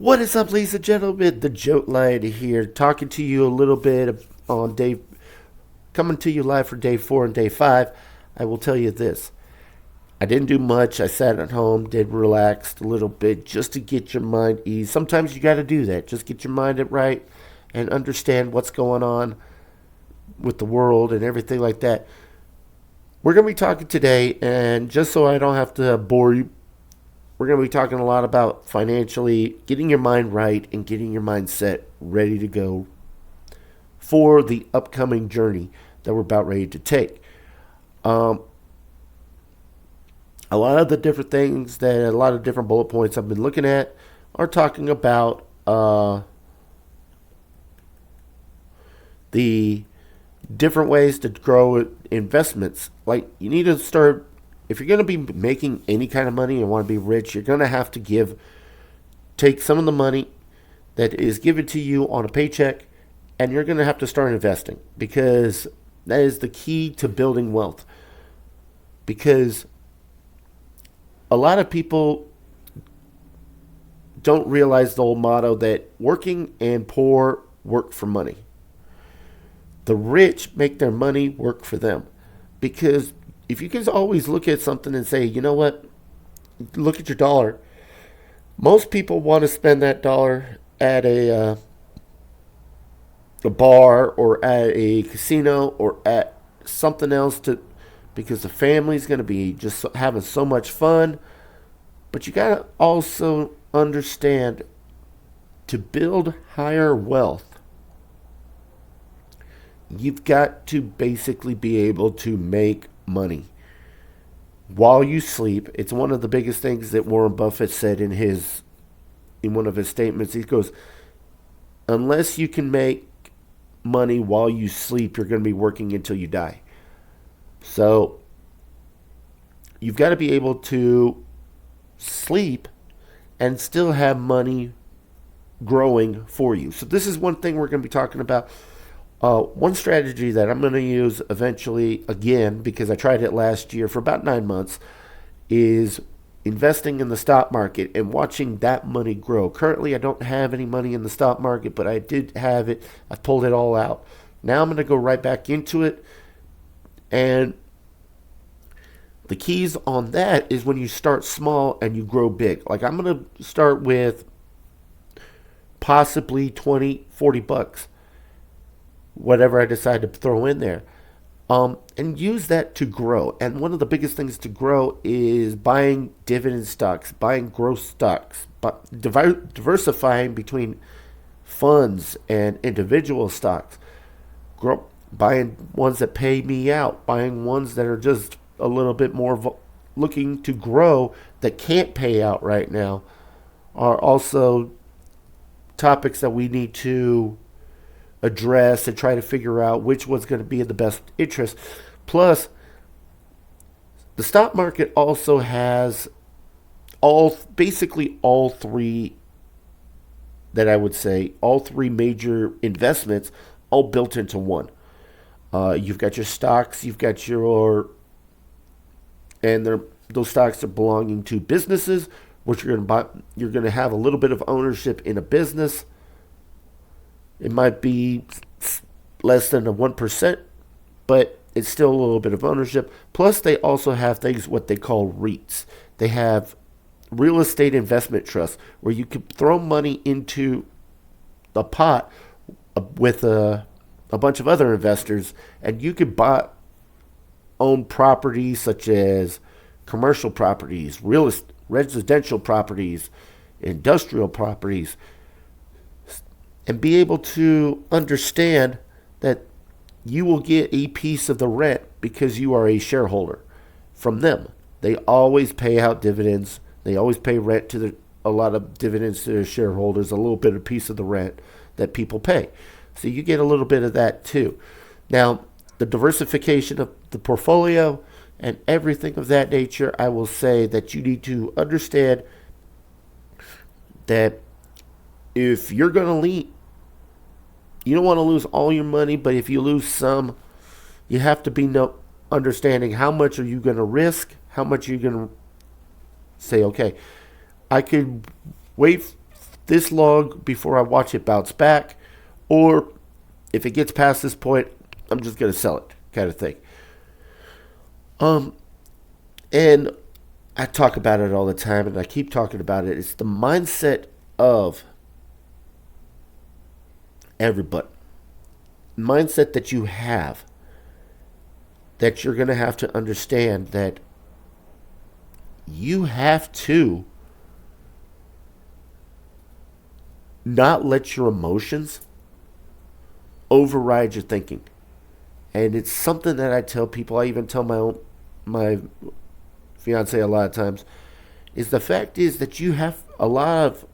What is up, ladies and gentlemen? The Joke Lion here, talking to you a little bit on coming to you live for day 4 and day 5. I will tell you this. I didn't do much. I sat at home, did relaxed a little bit just to get your mind eased. Sometimes you got to do that. Just get your mind at right and understand what's going on with the world and everything like that. We're going to be talking today, and just so I don't have to bore you, we're going to be talking a lot about financially getting your mind right and getting your mindset ready to go for the upcoming journey that we're about ready to take. Um, a lot of the different things that a lot of different bullet points I've been looking at are talking about the different ways to grow investments. Like, you need to start, if you're going to be making any kind of money and want to be rich, you're going to have to take some of the money that is given to you on a paycheck, and you're going to have to start investing, because that is the key to building wealth. Because a lot of people don't realize the old motto that working and poor work for money. The rich make their money work for them. Because if you can always look at something and say, you know what, look at your dollar. Most people want to spend that dollar at a bar or at a casino or at something else because the family's going to be just having so much fun. But you got to also understand, to build higher wealth, you've got to basically be able to make money while you sleep. It's one of the biggest things that Warren Buffett said in one of his statements. He goes, unless you can make money while you sleep, you're going to be working until you die. So you've got to be able to sleep and still have money growing for you. So this is one thing we're going to be talking about. One strategy that I'm going to use eventually again, because I tried it last year for about 9 months, is investing in the stock market and watching that money grow. Currently, I don't have any money in the stock market, but I did have it. I pulled it all out. Now I'm going to go right back into it. And the keys on that is when you start small and you grow big. Like, I'm going to start with possibly 20, 40 bucks. Whatever I decide to throw in there. And use that to grow. And one of the biggest things to grow is buying dividend stocks, buying growth stocks, but diversifying between funds and individual stocks. Buying ones that pay me out, buying ones that are just a little bit more looking to grow that can't pay out right now, are also topics that we need to address and try to figure out which one's going to be in the best interest. Plus, the stock market also has basically all three, that I would say, all three major investments all built into one. You've got your stocks, those stocks are belonging to businesses, which you're going to buy. You're going to have a little bit of ownership in a business. It might be less than 1%, but it's still a little bit of ownership. Plus, they also have things what they call REITs. They have real estate investment trusts where you can throw money into a pot with a bunch of other investors, and you could own properties such as commercial properties, residential properties, industrial properties, and be able to understand that you will get a piece of the rent because you are a shareholder from them. They always pay out dividends. They always pay rent a lot of dividends to their shareholders, a little bit of piece of the rent that people pay. So you get a little bit of that too. Now, the diversification of the portfolio and everything of that nature, I will say that you need to understand that if you're going to leave, you don't want to lose all your money, but if you lose some, you have to be understanding how much are you going to risk, how much are you going to say, okay, I could wait this long before I watch it bounce back, or if it gets past this point, I'm just going to sell it, kind of thing. And I talk about it all the time, and I keep talking about it. It's the mindset of everybody. Mindset that you have, that you're going to have to understand that you have to not let your emotions override your thinking. And it's something that I tell people. I even tell my fiance a lot of times. Is the fact is that you have a lot of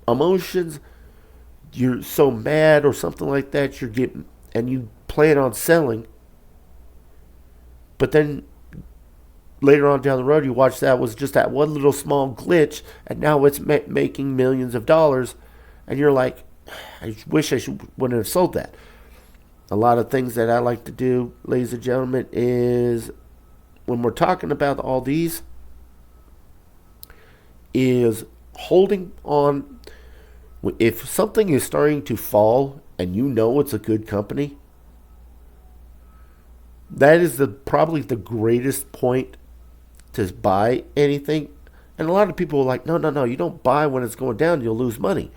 emotions. You're so mad or something like that. You're getting, and you plan on selling, but then later on down the road, you watch that was just that one little small glitch, and now it's making millions of dollars, and you're like, I wish wouldn't have sold that. A lot of things that I like to do, ladies and gentlemen, is when we're talking about all these, is holding on. If something is starting to fall and you know it's a good company, that is probably the greatest point to buy anything. And a lot of people are like, no, you don't buy when it's going down, you'll lose money.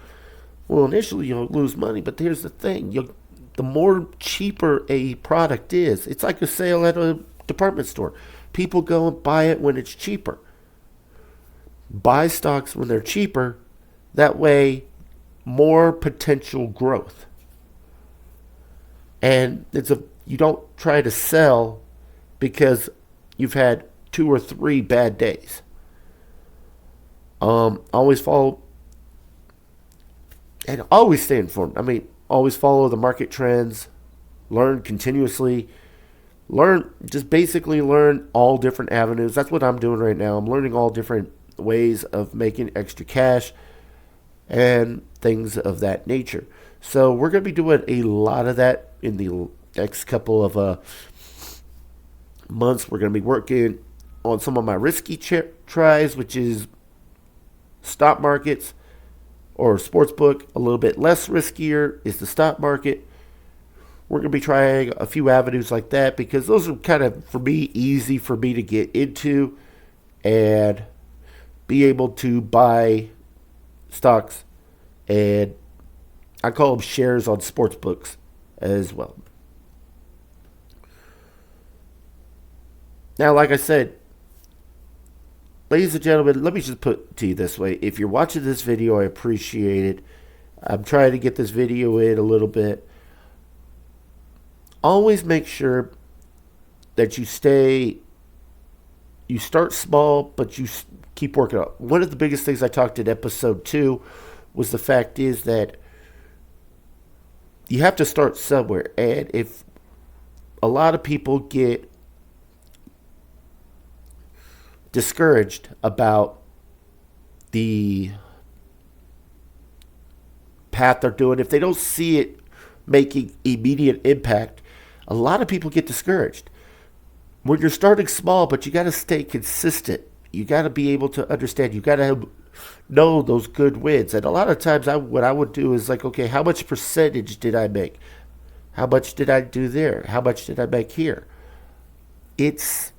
Well, initially you'll lose money, but here's the thing. The more cheaper a product is, it's like a sale at a department store. People go and buy it when it's cheaper. Buy stocks when they're cheaper. That way, more potential growth. And you don't try to sell because you've had 2 or 3 bad days. Always follow and always stay informed. I mean, always follow the market trends. Learn continuously. Just basically learn all different avenues. That's what I'm doing right now. I'm learning all different ways of making extra cash and things of that nature. So we're going to be doing a lot of that in the next couple of months. We're going to be working on some of my risky tries, which is stock markets or sportsbook. A little bit less riskier is the stock market. We're going to be trying a few avenues like that because those are kind of, for me, easy for me to get into and be able to buy stocks, and I call them shares on sports books as well. Now, like I said, ladies and gentlemen, let me just put it to you this way. If you're watching this video, I appreciate it. I'm trying to get this video in a little bit. Always make sure that you start small, but you keep working up. One of the biggest things I talked in episode 2 was the fact is that you have to start somewhere. And if a lot of people get discouraged about the path they're doing, if they don't see it making immediate impact, a lot of people get discouraged. When you're starting small, but you got to stay consistent. You got to be able to understand. You got to know those good wins. And a lot of times, what I would do is like, okay, how much percentage did I make? How much did I do there? How much did I make here? It's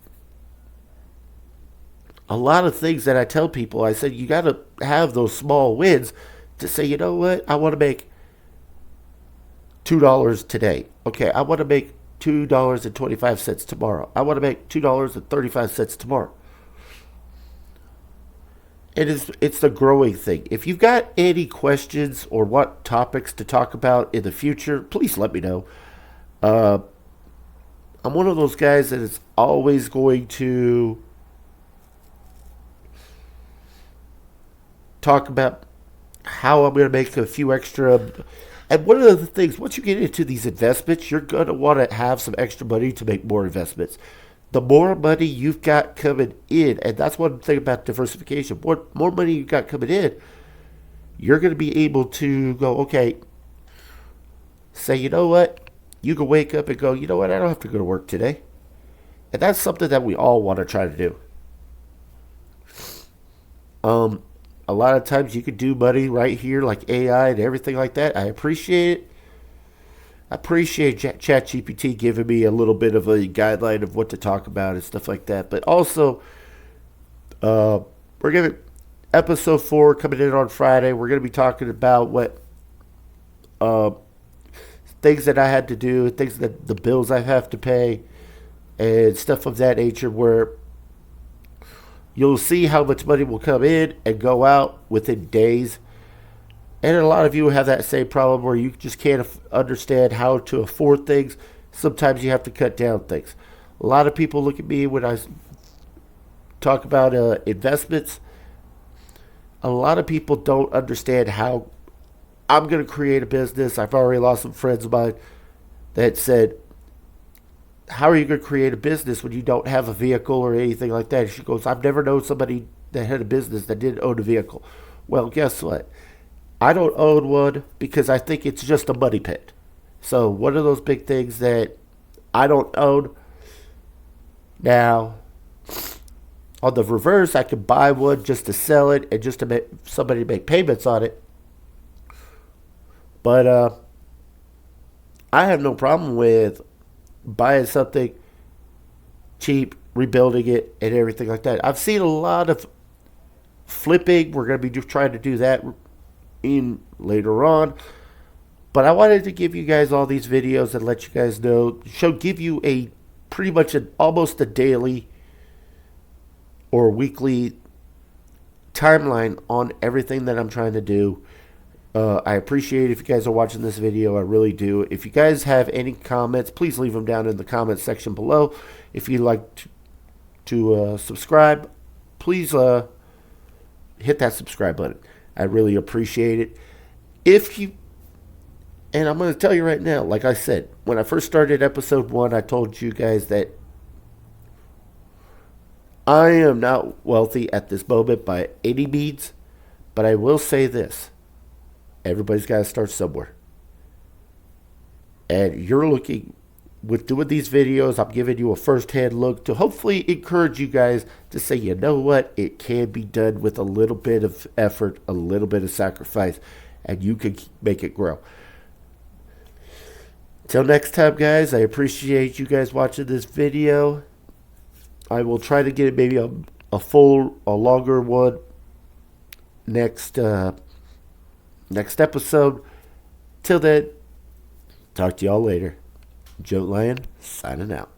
a lot of things that I tell people. I said, you got to have those small wins to say, you know what? I want to make $2 today. Okay, I want to make $2.25 tomorrow. I want to make $2.35 tomorrow. It's the growing thing. If you've got any questions or what topics to talk about in the future, please let me know. I'm one of those guys that is always going to talk about how I'm going to make a few extra. And one of the things, once you get into these investments, you're going to want to have some extra money to make more investments. The more money you've got coming in, and that's one thing about diversification, more money you've got coming in, you're going to be able to go, okay, say, you know what? You can wake up and go, you know what? I don't have to go to work today. And that's something that we all want to try to do. A a lot of times you can do money right here, like AI and everything like that. I appreciate it. I appreciate ChatGPT giving me a little bit of a guideline of what to talk about and stuff like that. But also, we're gonna episode 4 coming in on Friday. We're gonna be talking about what uh, things that I had to do, things that the bills I have to pay, and stuff of that nature. Where you'll see how much money will come in and go out within days. And a lot of you have that same problem where you just can't understand how to afford things. Sometimes you have to cut down things. A lot of people look at me when I talk about investments. A lot of people don't understand how I'm going to create a business. I've already lost some friends of mine that said, how are you going to create a business when you don't have a vehicle or anything like that? She goes, I've never known somebody that had a business that didn't own a vehicle. Well, guess what? I don't own one because I think it's just a money pit. So one of those big things that I don't own. Now, on the reverse, I could buy one just to sell it and just to make somebody make payments on it. But I have no problem with buying something cheap, rebuilding it, and everything like that. I've seen a lot of flipping. We're going to be trying to do that in later on. But I wanted to give you guys all these videos and let you guys know, give you a pretty much almost a daily or weekly timeline on everything that I'm trying to do. I appreciate if you guys are watching this video. I really do. If you guys have any comments, please leave them down in the comments section below. If you'd like to subscribe, please hit that subscribe button. I really appreciate it. And I'm going to tell you right now, like I said, when I first started episode 1, I told you guys that I am not wealthy at this moment by any means, but I will say this. Everybody's got to start somewhere. And you're looking, with doing these videos, I'm giving you a first-hand look to hopefully encourage you guys to say, you know what, it can be done with a little bit of effort, a little bit of sacrifice, and you can make it grow. Till next time, guys, I appreciate you guys watching this video. I will try to get it maybe a longer one next episode. Till then, talk to y'all later. Joe Lion, signing out.